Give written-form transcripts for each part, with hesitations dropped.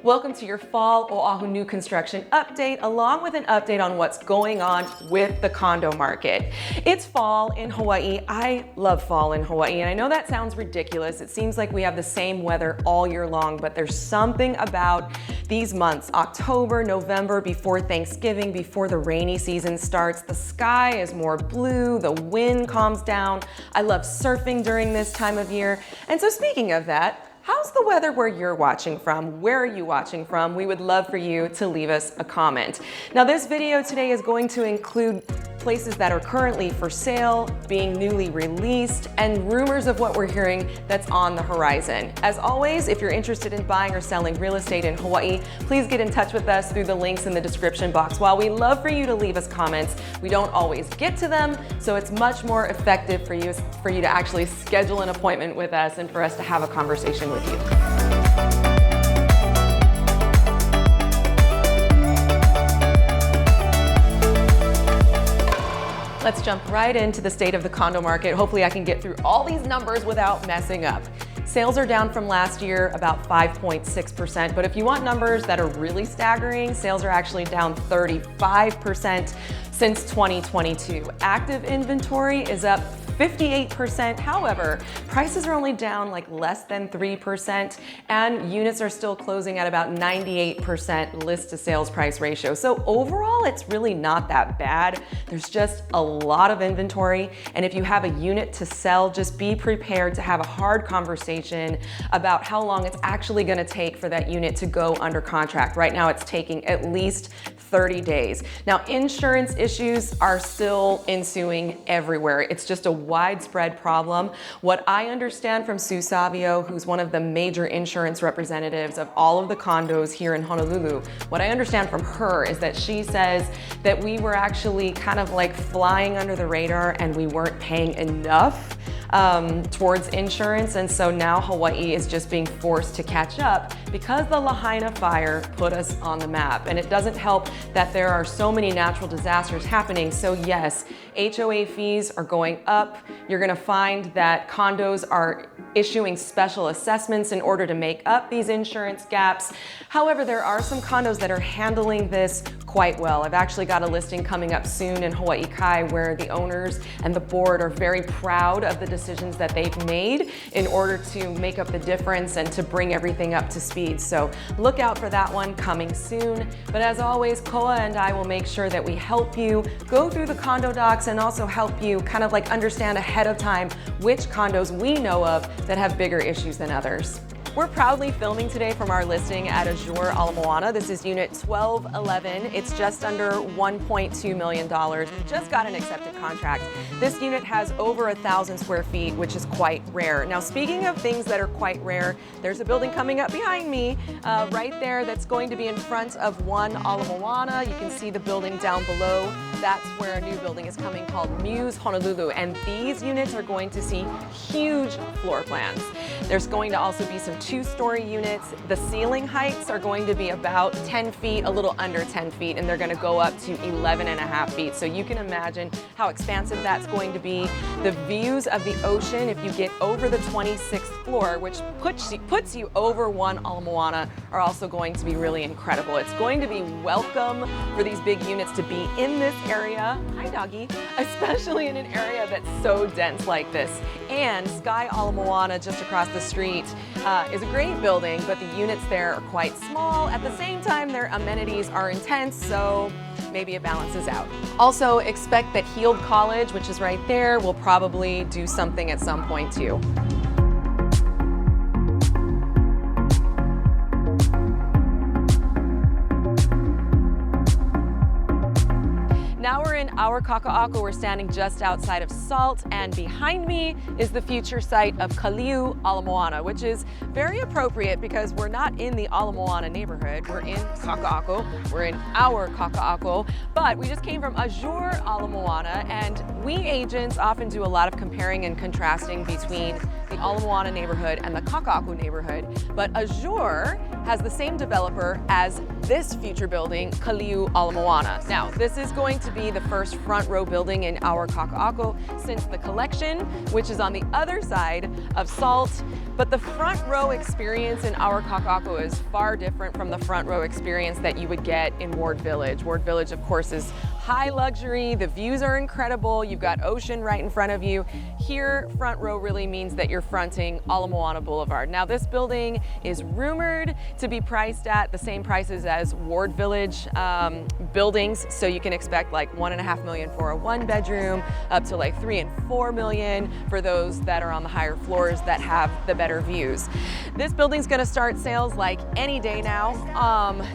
Welcome to your fall Oahu new construction update, along with an update on what's going on with the condo market. It's fall in Hawaii. I love fall in Hawaii, and I know that sounds ridiculous. It seems like we have the same weather all year long, but there's something about these months, October, November, before Thanksgiving, before the rainy season starts. The sky is more blue, the wind calms down. I love surfing during this time of year. And so speaking of that, how's the weather where you're watching from? Where are you watching from? We would love for you to leave us a comment. Now, this video today is going to include places that are currently for sale, being newly released, and rumors of what we're hearing that's on the horizon. As always, if you're interested in buying or selling real estate in Hawaii, please get in touch with us through the links in the description box. While we love for you to leave us comments, we don't always get to them, so it's much more effective for you to actually schedule an appointment with us and for us to have a conversation with you. Let's jump right into the state of the condo market. Hopefully I can get through all these numbers without messing up. Sales are down from last year about 5.6%, but if you want numbers that are really staggering, sales are actually down 35% since 2022. Active inventory is up 58%. However, prices are only down like less than 3%, and units are still closing at about 98% list to sales price ratio. So overall, it's really not that bad. There's just a lot of inventory. And if you have a unit to sell, just be prepared to have a hard conversation about how long it's actually gonna take for that unit to go under contract. Right now, it's taking at least 30 days. Now, insurance issues are still ensuing everywhere. It's just a widespread problem. What I understand from Sue Savio, who's one of the major insurance representatives of all of the condos here in Honolulu, what I understand from her is that she says that we were actually kind of like flying under the radar and we weren't paying enough towards insurance, and so now Hawaii is just being forced to catch up because the Lahaina fire put us on the map. And it doesn't help that there are so many natural disasters happening. So yes, HOA fees are going up. You're gonna find that condos are issuing special assessments in order to make up these insurance gaps. However, there are some condos that are handling this quite well. I've actually got a listing coming up soon in Hawaii Kai where the owners and the board are very proud of the decisions that they've made in order to make up the difference and to bring everything up to speed. So look out for that one coming soon. But as always, Koa and I will make sure that we help you go through the condo docs and also help you kind of like understand ahead of time which condos we know of that have bigger issues than others. We're proudly filming today from our listing at Azure Ala Moana. This is unit 1211. It's just under $1.2 million. We just got an accepted contract. This unit has over 1,000 square feet, which is quite rare. Now, speaking of things that are quite rare, there's a building coming up behind me right there that's going to be in front of One Ala Moana. You can see the building down below. That's where a new building is coming called Muse Honolulu, and these units are going to see huge floor plans. There's going to also be some two-story units. The ceiling heights are going to be about 10 feet, a little under 10 feet, and they're going to go up to 11.5 feet. So you can imagine how expansive that's going to be. The views of the ocean, if you get over the 26th floor, which puts you over One Ala Moana, are also going to be really incredible. It's going to be welcome for these big units to be in this area, hi doggy, especially in an area that's so dense like this. And Sky Ala Moana, just across the street, is a great building, but the units there are quite small. At the same time, their amenities are intense, so maybe it balances out. Also, expect that Heald College, which is right there, will probably do something at some point too. Now we're in our Kakaako. We're standing just outside of Salt, and behind me is the future site of Kaliu Ala Moana, which is very appropriate because we're not in the Ala Moana neighborhood. We're in Kakaako. We're in our Kakaako, but we just came from Azure Ala Moana, and we agents often do a lot of comparing and contrasting between the Ala Moana neighborhood and the Kakaako neighborhood. But Azure has the same developer as this future building, Kaliu Ala Moana. Now, this is going to be the first front row building in our Kakaako since the collection, which is on the other side of Salt, But the front row experience in our Kakaako is far different from the front row experience that you would get in Ward Village. Ward Village, of course, is high luxury. The views are incredible. You've got ocean right in front of you. Here, front row really means that you're fronting Ala Moana Boulevard. Now, this building is rumored to be priced at the same prices as Ward Village buildings. So you can expect like $1.5 million for a 1-bedroom, up to like $3 and $4 million for those that are on the higher floors that have the better views. This building's gonna start sales like any day now.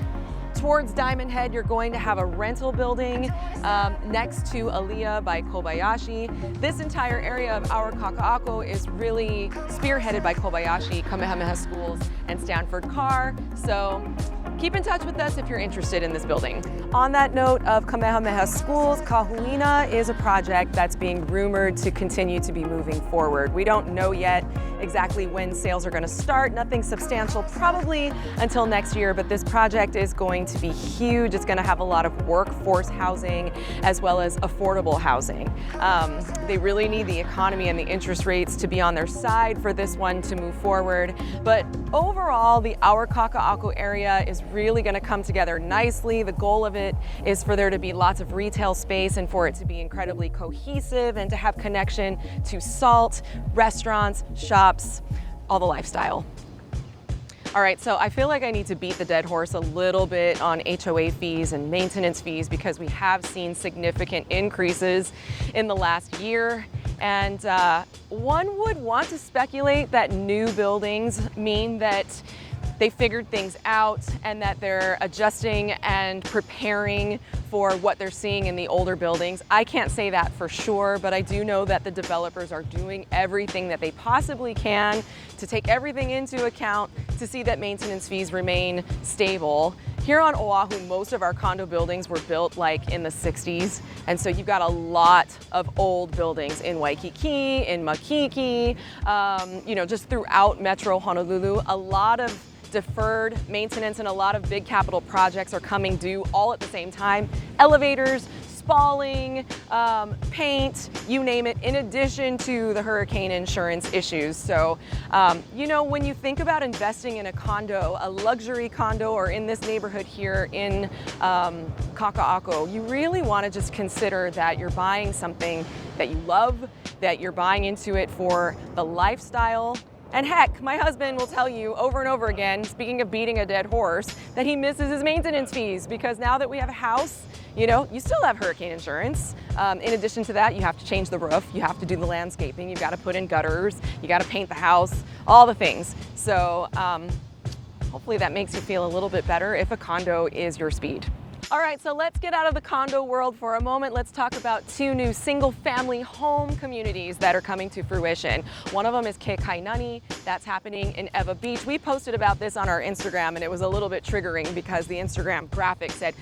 Towards Diamond Head, you're going to have a rental building next to Aliyah by Kobayashi. This entire area of our Kakaako is really spearheaded by Kobayashi, Kamehameha Schools, and Stanford Carr. So keep in touch with us if you're interested in this building. On that note of Kamehameha Schools, Kahuina is a project that's being rumored to continue to be moving forward. We don't know yet exactly when sales are going to start. Nothing substantial probably until next year, but this project is going to be huge. It's going to have a lot of workforce housing as well as affordable housing. They really need the economy and the interest rates to be on their side for this one to move forward. But overall, the Our Kakaako area is really going to come together nicely. The goal of it is for there to be lots of retail space and for it to be incredibly cohesive and to have connection to SALT, restaurants, shops, all the lifestyle. All right, so I feel like I need to beat the dead horse a little bit on HOA fees and maintenance fees because we have seen significant increases in the last year. And one would want to speculate that new buildings mean that they figured things out and that they're adjusting and preparing for what they're seeing in the older buildings. I can't say that for sure, but I do know that the developers are doing everything that they possibly can to take everything into account to see that maintenance fees remain stable. Here on Oahu, most of our condo buildings were built like in the 60s. And so you've got a lot of old buildings in Waikiki, in Makiki, just throughout Metro Honolulu. A lot of deferred maintenance and a lot of big capital projects are coming due all at the same time. Elevators, spalling, paint, you name it, in addition to the hurricane insurance issues. So, when you think about investing in a condo, a luxury condo, or in this neighborhood here in Kakaako, you really want to just consider that you're buying something that you love, that you're buying into it for the lifestyle. And heck, my husband will tell you over and over again, speaking of beating a dead horse, that he misses his maintenance fees because now that we have a house, you still have hurricane insurance. In addition to that, you have to change the roof, you have to do the landscaping, you've got to put in gutters, you got to paint the house, all the things. So hopefully that makes you feel a little bit better if a condo is your speed. All right, so let's get out of the condo world for a moment. Let's talk about 2 new single-family home communities that are coming to fruition. One of them is Kekainani. That's happening in Ewa Beach. We posted about this on our Instagram, and it was a little bit triggering because the Instagram graphic said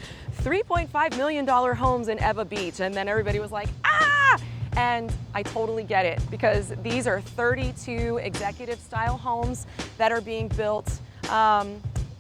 $3.5 million homes in Ewa Beach, and then everybody was like, ah! And I totally get it because these are 32 executive-style homes that are being built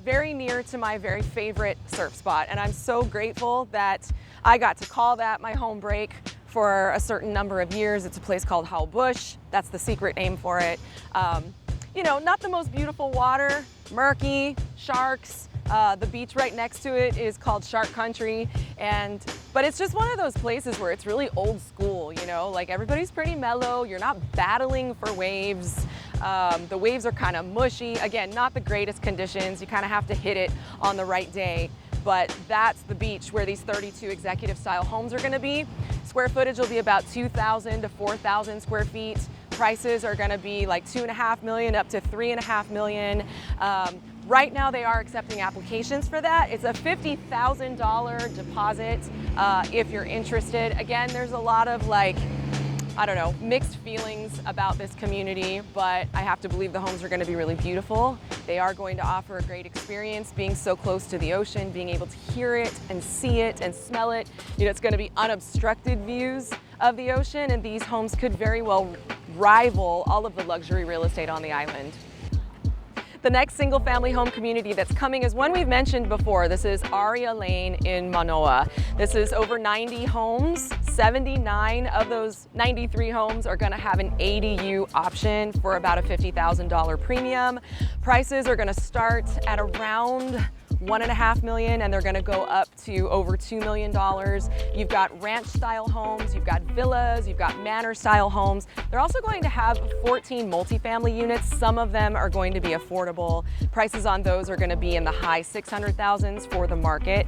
very near to my very favorite surf spot. And I'm so grateful that I got to call that my home break for a certain number of years. It's a place called Hau Bush. That's the secret name for it. Not the most beautiful water, murky, sharks. The beach right next to it is called Shark Country. But it's just one of those places where it's really old school, like everybody's pretty mellow. You're not battling for waves. The waves are kind of mushy. Again, not the greatest conditions. You kind of have to hit it on the right day. But that's the beach where these 32 executive style homes are going to be. Square footage will be about 2,000 to 4,000 square feet. Prices are going to be like $2.5 million up to $3.5 million. Right now they are accepting applications for that. It's a $50,000 deposit if you're interested. Again, there's a lot of mixed feelings about this community, but I have to believe the homes are going to be really beautiful. They are going to offer a great experience, being so close to the ocean, being able to hear it and see it and smell it. It's going to be unobstructed views of the ocean, and these homes could very well rival all of the luxury real estate on the island. The next single family home community that's coming is one we've mentioned before. This is Aria Lane in Manoa. This is over 90 homes. 79 of those 93 homes are gonna have an ADU option for about a $50,000 premium. Prices are gonna start at around $1.5 million and they're gonna go up to over $2 million. You've got ranch style homes, you've got villas, you've got manor style homes. They're also going to have 14 multifamily units. Some of them are going to be affordable. Prices on those are gonna be in the high 600,000s for the market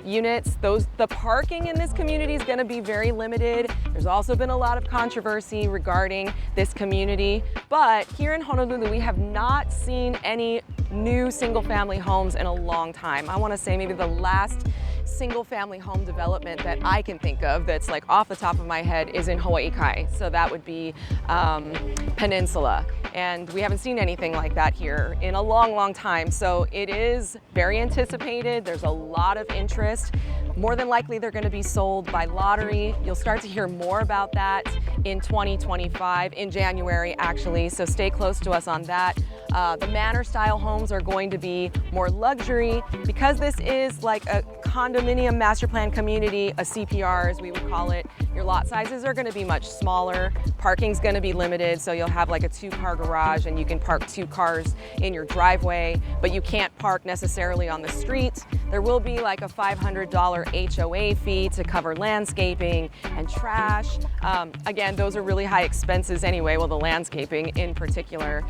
units. The parking in this community is gonna be very limited. There's also been a lot of controversy regarding this community, but here in Honolulu, we have not seen any new single family homes in a long time. I want to say maybe the last single family home development that I can think of that's like off the top of my head is in Hawaii. So that would be Peninsula. And we haven't seen anything like that here in a long, long time. So it is very anticipated. There's a lot of interest. More than likely, they're going to be sold by lottery. You'll start to hear more about that in 2025, in January actually, so stay close to us on that. The manor style homes are going to be more luxury. Because this is like a condominium master plan community, a CPR as we would call it, your lot sizes are going to be much smaller. Parking's going to be limited, so you'll have like a 2-car garage and you can park 2 cars in your driveway, but you can't park necessarily on the street. There will be like a $500 HOA fee to cover landscaping and trash. Again, those are really high expenses anyway, well, the landscaping in particular.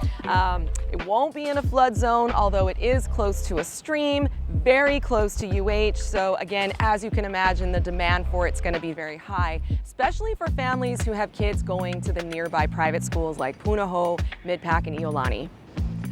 It won't be in a flood zone, although it is close to a stream, very close to UH. So again, as you can imagine, the demand for it's going to be very high, especially for families who have kids going to the nearby private schools like Punahou, Midpack, and Iolani.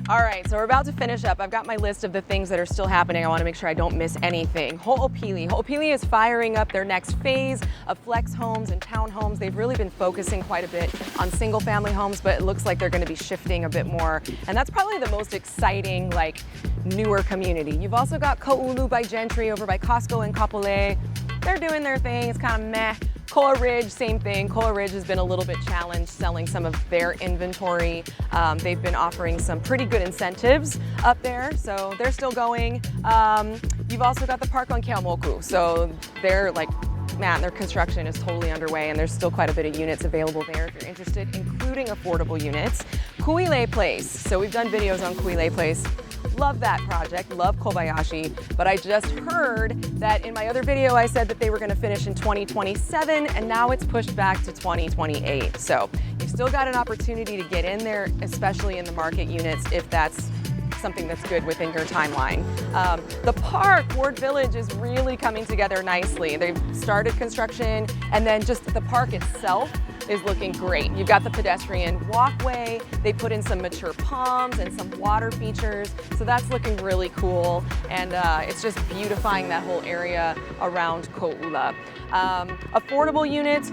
All right, so we're about to finish up. I've got my list of the things that are still happening. I want to make sure I don't miss anything. Ho'opili. Ho'opili is firing up their next phase of flex homes and townhomes. They've really been focusing quite a bit on single family homes, but it looks like they're going to be shifting a bit more. And that's probably the most exciting, like, newer community. You've also got Ko'ulu by Gentry over by Costco and Kapolei. They're doing their thing. It's kind of meh. Koa Ridge, same thing. Koa Ridge has been a little bit challenged selling some of their inventory. They've been offering some pretty good incentives up there, so they're still going. You've also got the park on Keaumoku, so they're like, man, their construction is totally underway and there's still quite a bit of units available there if you're interested, including affordable units. Kuilei Place, so we've done videos on Kuilei Place. Love that project, love Kobayashi, but I just heard that in my other video I said that they were going to finish in 2027 and now it's pushed back to 2028. So you've still got an opportunity to get in there, especially in the market units if that's something that's good within your timeline. The park, Ward Village, is really coming together nicely. They've started construction and then just the park itself is looking great. You've got the pedestrian walkway, they put in some mature palms and some water features, so that's looking really cool, and it's just beautifying that whole area around Ko'ula. Affordable units,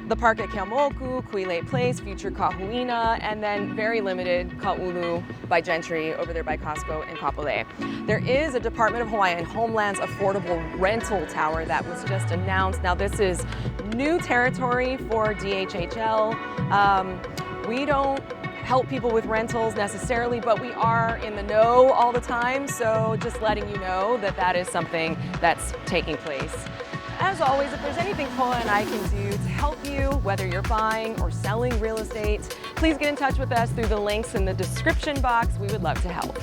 the park at Keaumoku, Kuilei Place, future Kahuina, and then very limited Ka'ulu by Gentry over there by Costco and Kapolei. There is a Department of Hawaii and Homelands affordable rental tower that was just announced. Now this is new territory for DHHL. We don't help people with rentals necessarily, but we are in the know all the time, so just letting you know that that is something that's taking place. As always, if there's anything Koa and I can do to help you, whether you're buying or selling real estate, please get in touch with us through the links in the description box. We would love to help.